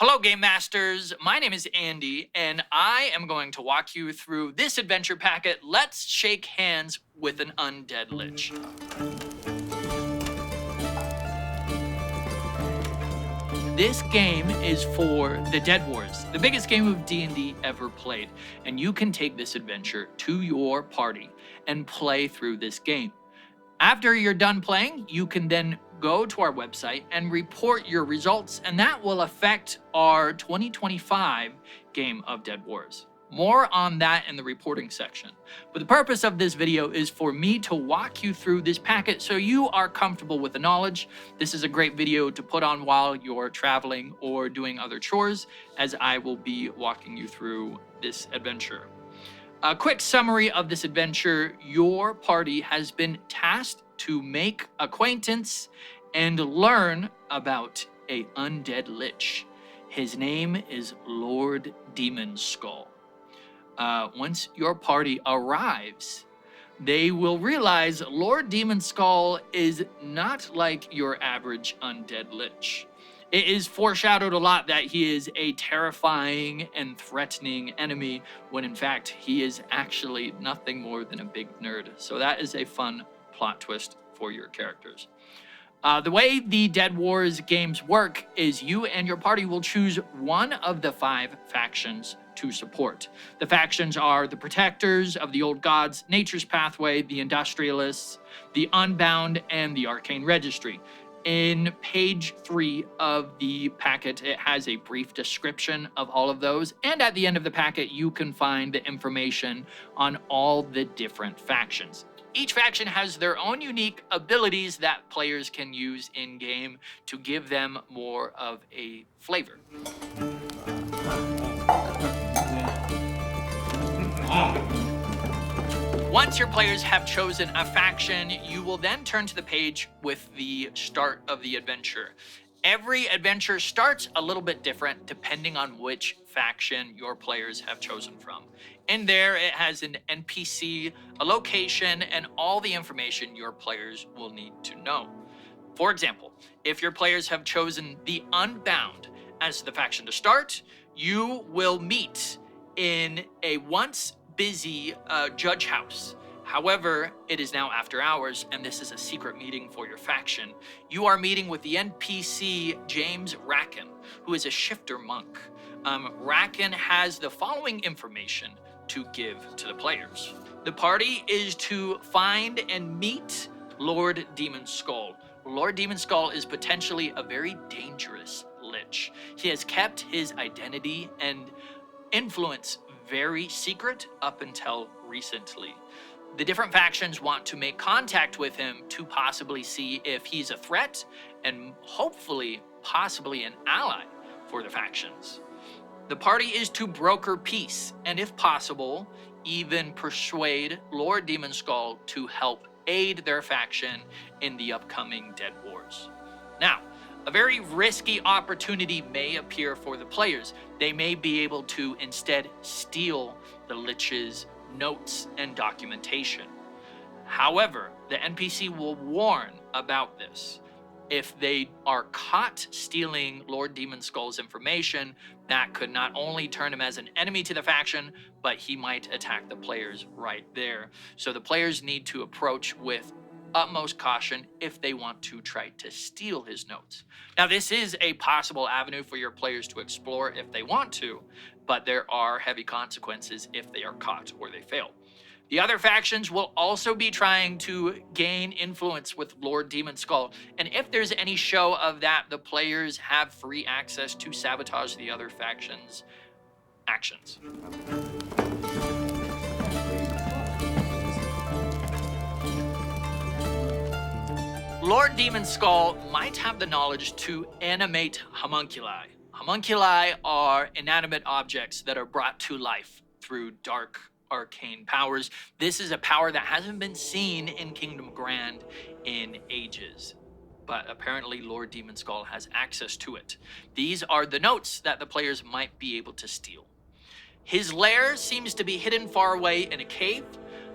Hello, Game Masters. My name is Andy, and I am going to walk you through this adventure packet. Let's shake hands with an Undead Lich. This game is for the Dead Wars, the biggest game of D&D ever played, and you can take this adventure to your party and play through this game. After you're done playing, you can then go to our website and report your results, and that will affect our 2025 game of Dead Wars. More on that in the reporting section. But the purpose of this video is for me to walk you through this packet so you are comfortable with the knowledge. This is a great video to put on while you're traveling or doing other chores, as I will be walking you through this adventure. A quick summary of this adventure: your party has been tasked to make acquaintance and learn about a Undead Lich. His name is Lord Demon Skull. Once your party arrives, they will realize Lord Demon Skull is not like your average Undead Lich. It is foreshadowed a lot that he is a terrifying and threatening enemy, when in fact he is actually nothing more than a big nerd. So that is a fun plot twist for your characters. The way the Dead Wars games work is you and your party will choose one of the 5 factions to support. The factions are the Protectors of the Old Gods, Nature's Pathway, the Industrialists, the Unbound, and the Arcane Registry. In page 3 of the packet, it has a brief description of all of those, and at the end of the packet, you can find the information on all the different factions. Each faction has their own unique abilities that players can use in-game to give them more of a flavor. Once your players have chosen a faction, you will then turn to the page with the start of the adventure. Every adventure starts a little bit different depending on which faction your players have chosen from. In there, it has an NPC, a location, and all the information your players will need to know. For example, if your players have chosen the Unbound as the faction to start, you will meet in a once busy judge house. However, it is now after hours, and this is a secret meeting for your faction. You are meeting with the NPC James Racken, who is a shifter monk. Racken has the following information to give to the players. The party is to find and meet Lord Demon Skull. Lord Demon Skull is potentially a very dangerous lich. He has kept his identity and influence very secret up until recently. The different factions want to make contact with him to possibly see if he's a threat and hopefully possibly an ally for the factions. The party is to broker peace and, if possible, even persuade Lord Demon Skull to help aid their faction in the upcoming Dead Wars. Now, a very risky opportunity may appear for the players. They may be able to instead steal the Lich's notes and documentation. However, the NPC will warn about this. If they are caught stealing Lord Demon Skull's information, that could not only turn him as an enemy to the faction, but he might attack the players right there. So the players need to approach with utmost caution if they want to try to steal his notes. Now, this is a possible avenue for your players to explore if they want to, but there are heavy consequences if they are caught or they fail. The other factions will also be trying to gain influence with Lord Demon Skull, and if there's any show of that, the players have free access to sabotage the other factions' actions. Lord Demon Skull might have the knowledge to animate homunculi. Homunculi are inanimate objects that are brought to life through dark arcane powers. This is a power that hasn't been seen in Kingdom Grand in ages, but apparently Lord Demon Skull has access to it. These are the notes that the players might be able to steal. His lair seems to be hidden far away in a cave.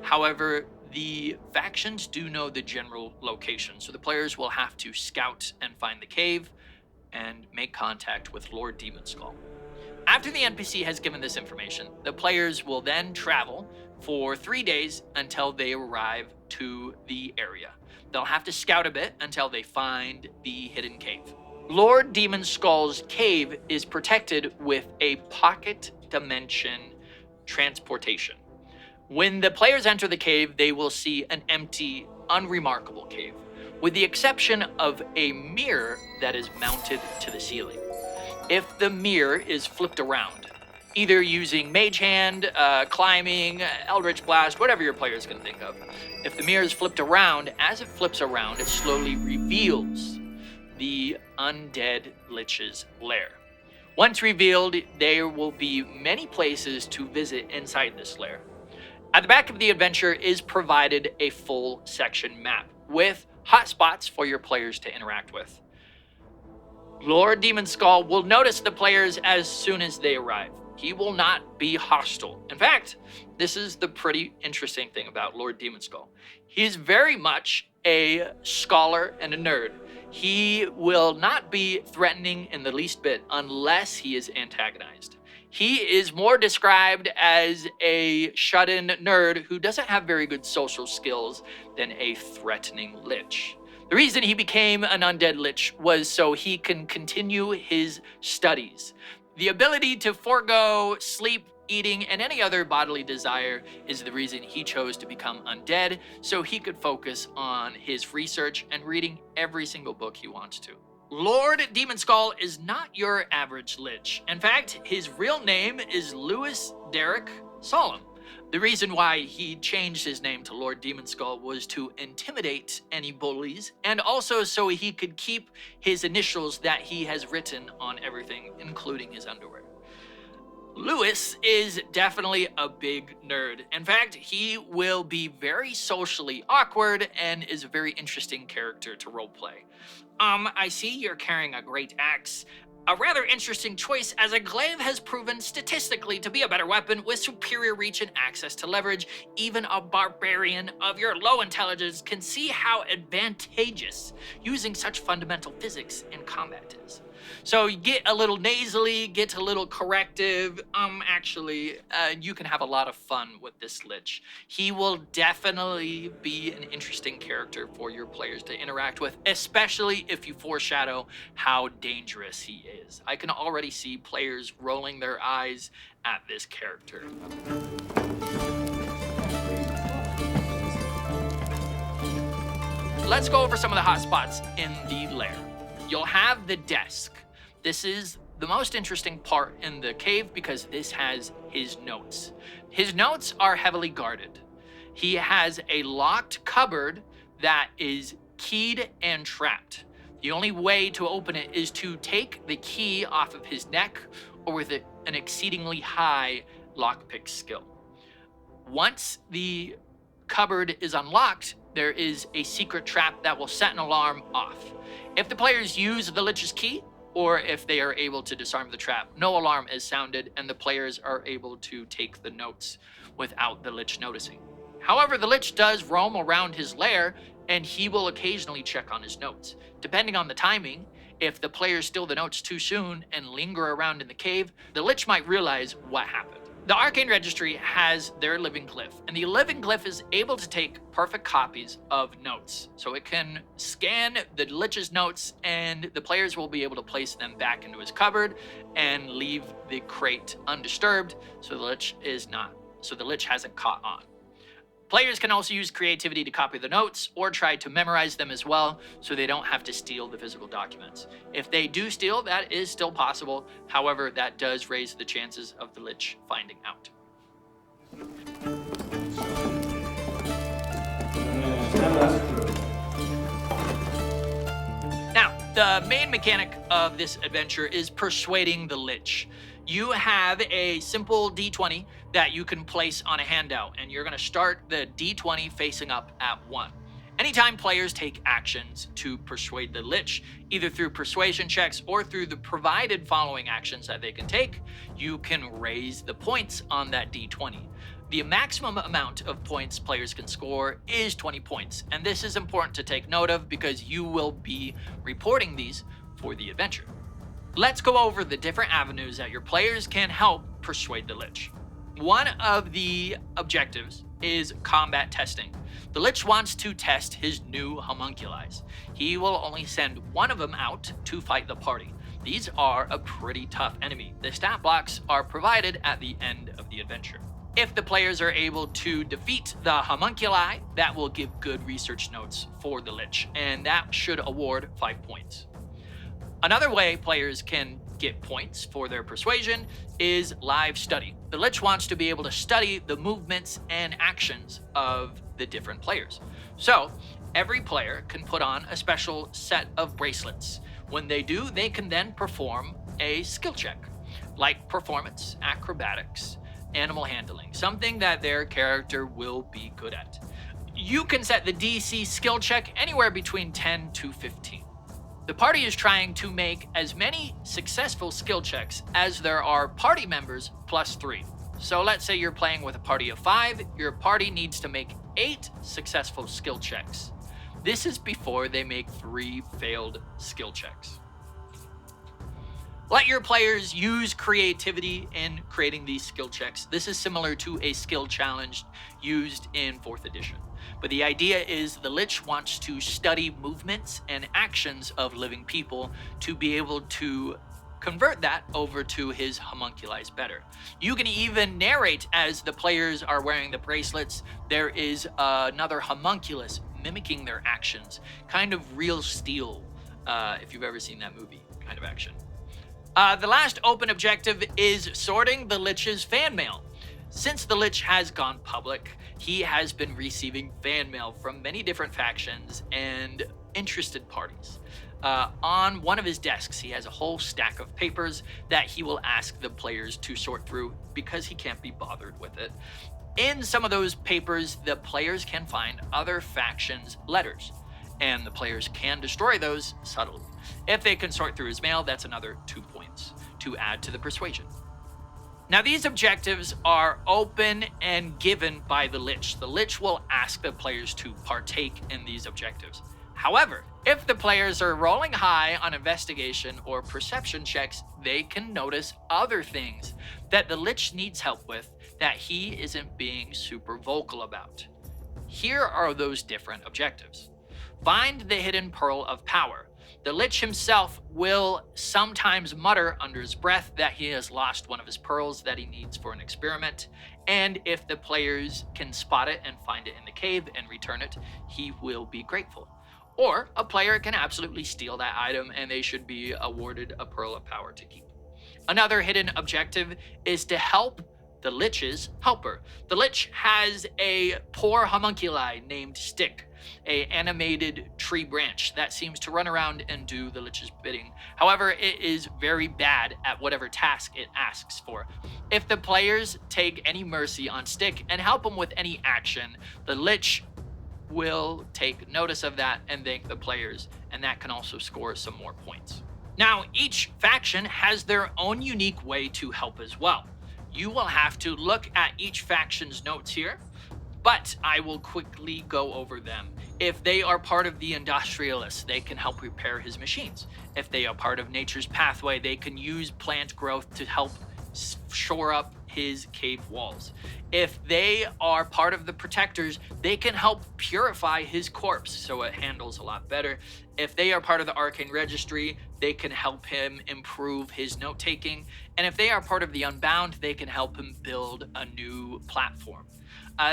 However, the factions do know the general location, so the players will have to scout and find the cave. and make contact with Lord Demon Skull. After the NPC has given this information, the players will then travel for 3 days until they arrive to the area. They'll have to scout a bit until they find the hidden cave. Lord Demon Skull's cave is protected with a pocket dimension transportation. When the players enter the cave, they will see an empty, unremarkable cave, with the exception of a mirror that is mounted to the ceiling. If the mirror is flipped around, either using Mage Hand, climbing, Eldritch Blast, whatever your players can think of, if the mirror is flipped around, as it flips around, it slowly reveals the Undead Lich's lair. Once revealed, there will be many places to visit inside this lair. At the back of the adventure is provided a full section map with hotspots for your players to interact with. Lord Demon Skull will notice the players as soon as they arrive. He will not be hostile. In fact, this is the pretty interesting thing about Lord Demon Skull. He's very much a scholar and a nerd. He will not be threatening in the least bit unless he is antagonized. He is more described as a shut-in nerd who doesn't have very good social skills than a threatening lich. The reason he became an undead lich was so he can continue his studies. The ability to forego sleep, eating, and any other bodily desire is the reason he chose to become undead, so he could focus on his research and reading every single book he wants to. Lord Demon Skull is not your average lich. In fact, his real name is Lewis Derek Solemn. The reason why he changed his name to Lord Demon Skull was to intimidate any bullies, and also so he could keep his initials that he has written on everything, including his underwear. Lewis is definitely a big nerd. In fact, he will be very socially awkward and is a very interesting character to roleplay. I see you're carrying a great axe. A rather interesting choice, as a glaive has proven statistically to be a better weapon with superior reach and access to leverage. Even a barbarian of your low intelligence can see how advantageous using such fundamental physics in combat is. So get a little nasally, get a little corrective. You can have a lot of fun with this lich. He will definitely be an interesting character for your players to interact with, especially if you foreshadow how dangerous he is. I can already see players rolling their eyes at this character. Let's go over some of the hotspots in the lair. You'll have the desk. This is the most interesting part in the cave because this has his notes. His notes are heavily guarded. He has a locked cupboard that is keyed and trapped. The only way to open it is to take the key off of his neck or with an exceedingly high lockpick skill. Once the cupboard is unlocked, there is a secret trap that will set an alarm off. If the players use the lich's key, or if they are able to disarm the trap, no alarm is sounded and the players are able to take the notes without the lich noticing. However, the lich does roam around his lair and he will occasionally check on his notes. Depending on the timing, if the players steal the notes too soon and linger around in the cave, the lich might realize what happened. The Arcane Registry has their living glyph, and the living glyph is able to take perfect copies of notes. So it can scan the lich's notes, and the players will be able to place them back into his cupboard and leave the crate undisturbed, so the lich hasn't caught on. Players can also use creativity to copy the notes or try to memorize them as well, so they don't have to steal the physical documents. If they do steal, that is still possible. However, that does raise the chances of the lich finding out. Now, the main mechanic of this adventure is persuading the lich. You have a simple D20 that you can place on a handout, and you're going to start the D20 facing up at 1. Anytime players take actions to persuade the lich, either through persuasion checks or through the provided following actions that they can take, you can raise the points on that D20. The maximum amount of points players can score is 20 points, and this is important to take note of because you will be reporting these for the adventure. Let's go over the different avenues that your players can help persuade the Lich. One of the objectives is combat testing. The Lich wants to test his new homunculi. He will only send one of them out to fight the party. These are a pretty tough enemy. The stat blocks are provided at the end of the adventure. If the players are able to defeat the homunculi, that will give good research notes for the Lich, and that should award 5 points. Another way players can get points for their persuasion is live study. The Lich wants to be able to study the movements and actions of the different players. So every player can put on a special set of bracelets. When they do, they can then perform a skill check, like performance, acrobatics, animal handling, something that their character will be good at. You can set the DC skill check anywhere between 10 to 15. The party is trying to make as many successful skill checks as there are party members plus 3. So let's say you're playing with a party of 5, your party needs to make 8 successful skill checks. This is before they make 3 failed skill checks. Let your players use creativity in creating these skill checks. This is similar to a skill challenge used in 4th edition. But the idea is the Lich wants to study movements and actions of living people to be able to convert that over to his homunculi better. You can even narrate as the players are wearing the bracelets. There is another homunculus mimicking their actions, kind of Real Steel, if you've ever seen that movie, kind of action. The last open objective is sorting the Lich's fan mail. Since the Lich has gone public, he has been receiving fan mail from many different factions and interested parties. On one of his desks, he has a whole stack of papers that he will ask the players to sort through because he can't be bothered with it. In some of those papers, the players can find other factions' letters, and the players can destroy those subtly. If they can sort through his mail, that's another 2 points to add to the persuasion. Now, these objectives are open and given by the Lich. The Lich will ask the players to partake in these objectives. However, if the players are rolling high on investigation or perception checks, they can notice other things that the Lich needs help with that he isn't being super vocal about. Here are those different objectives. Find the hidden pearl of power. The Lich himself will sometimes mutter under his breath that he has lost one of his pearls that he needs for an experiment, and if the players can spot it and find it in the cave and return it, he will be grateful. Or a player can absolutely steal that item and they should be awarded a pearl of power to keep. Another hidden objective is to help the Lich's helper. The Lich has a poor homunculi named Stick, a animated tree branch that seems to run around and do the Lich's bidding. However, it is very bad at whatever task it asks for. If the players take any mercy on Stick and help him with any action, the Lich will take notice of that and thank the players, and that can also score some more points. Now, each faction has their own unique way to help as well. You will have to look at each faction's notes here, but I will quickly go over them. If they are part of the Industrialist, they can help repair his machines. If they are part of Nature's Pathway, they can use plant growth to help shore up his cave walls. If they are part of the Protectors, they can help purify his corpse so it handles a lot better. If they are part of the Arcane Registry, they can help him improve his note-taking. And if they are part of the Unbound, they can help him build a new platform.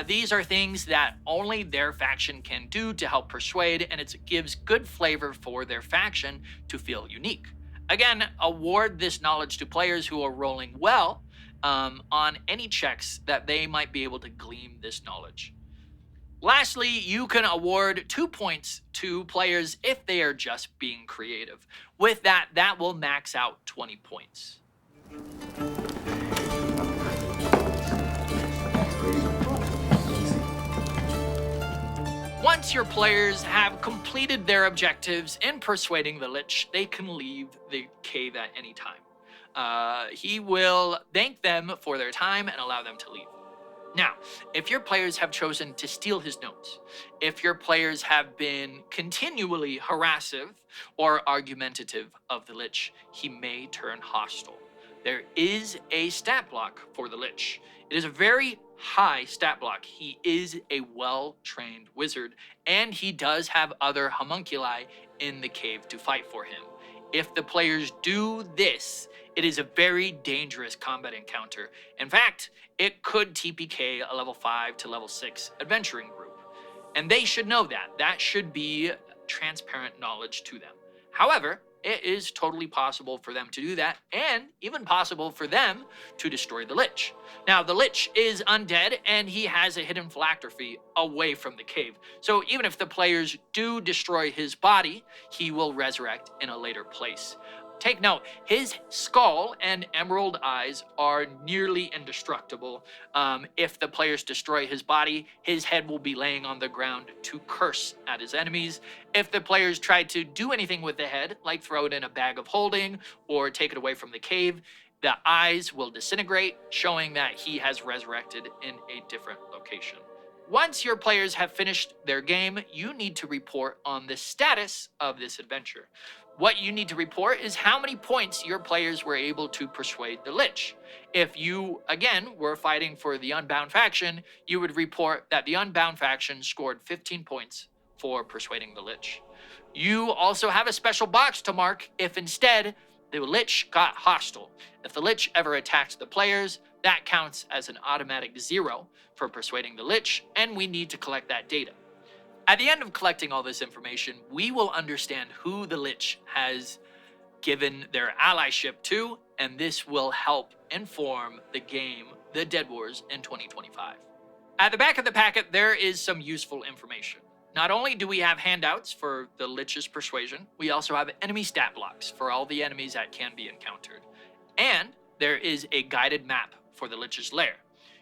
These are things that only their faction can do to help persuade, and it gives good flavor for their faction to feel unique. Again, award this knowledge to players who are rolling well on any checks that they might be able to glean this knowledge. Lastly, you can award 2 points to players if they are just being creative. With that, that will max out 20 points. Once your players have completed their objectives in persuading the Lich, they can leave the cave at any time. He will thank them for their time and allow them to leave. Now, if your players have chosen to steal his notes, if your players have been continually harassive or argumentative of the Lich, he may turn hostile. There is a stat block for the Lich. It is a very high stat block. He is a well-trained wizard, and he does have other homunculi in the cave to fight for him. If the players do this, it is a very dangerous combat encounter. In fact, it could TPK a level 5 to level 6 adventuring group. And they should know that. That should be transparent knowledge to them. However, it is totally possible for them to do that, and even possible for them to destroy the Lich. Now, the Lich is undead, and he has a hidden phylactery away from the cave. So even if the players do destroy his body, he will resurrect in a later place. Take note, his skull and emerald eyes are nearly indestructible. If the players destroy his body, his head will be laying on the ground to curse at his enemies. If the players try to do anything with the head, like throw it in a bag of holding or take it away from the cave, the eyes will disintegrate, showing that he has resurrected in a different location. Once your players have finished their game, you need to report on the status of this adventure. What you need to report is how many points your players were able to persuade the Lich. If you, again, were fighting for the Unbound faction, you would report that the Unbound faction scored 15 points for persuading the Lich. You also have a special box to mark if instead the Lich got hostile. If the Lich ever attacks the players, that counts as an automatic 0 for persuading the Lich, and we need to collect that data. At the end of collecting all this information, we will understand who the Lich has given their allyship to, and this will help inform the game, The Dead Wars, in 2025. At the back of the packet, there is some useful information. Not only do we have handouts for the Lich's persuasion, we also have enemy stat blocks for all the enemies that can be encountered. And there is a guided map for the Lich's lair.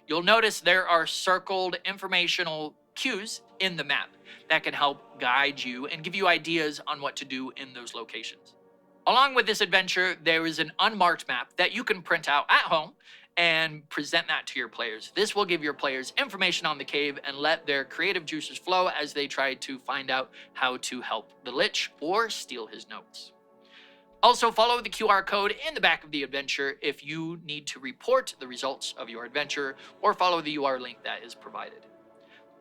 You'll notice there are circled informational cues in the map that can help guide you and give you ideas on what to do in those locations. Along with this adventure, there is an unmarked map that you can print out at home and present that to your players. This will give your players information on the cave and let their creative juices flow as they try to find out how to help the Lich or steal his notes. Also, follow the QR code in the back of the adventure if you need to report the results of your adventure, or follow the UR link that is provided.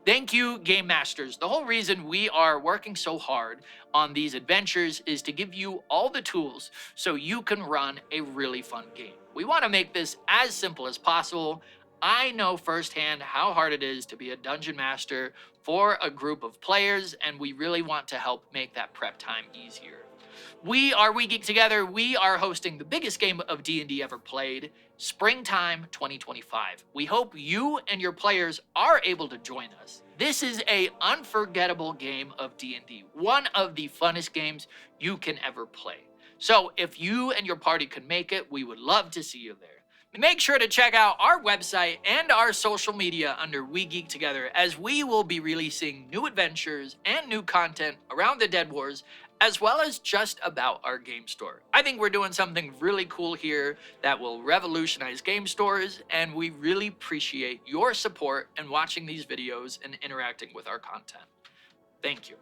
Thank you, Game Masters. The whole reason we are working so hard on these adventures is to give you all the tools so you can run a really fun game. We want to make this as simple as possible. I know firsthand how hard it is to be a dungeon master for a group of players, and we really want to help make that prep time easier. We are We Geek Together. We are hosting the biggest game of D&D ever played, Springtime 2025. We hope you and your players are able to join us. This is an unforgettable game of D&D, one of the funnest games you can ever play. So if you and your party can make it, we would love to see you there. Make sure to check out our website and our social media under We Geek Together, as we will be releasing new adventures and new content around the Dead Wars, as well as just about our game store. I think we're doing something really cool here that will revolutionize game stores, and we really appreciate your support and watching these videos and interacting with our content. Thank you.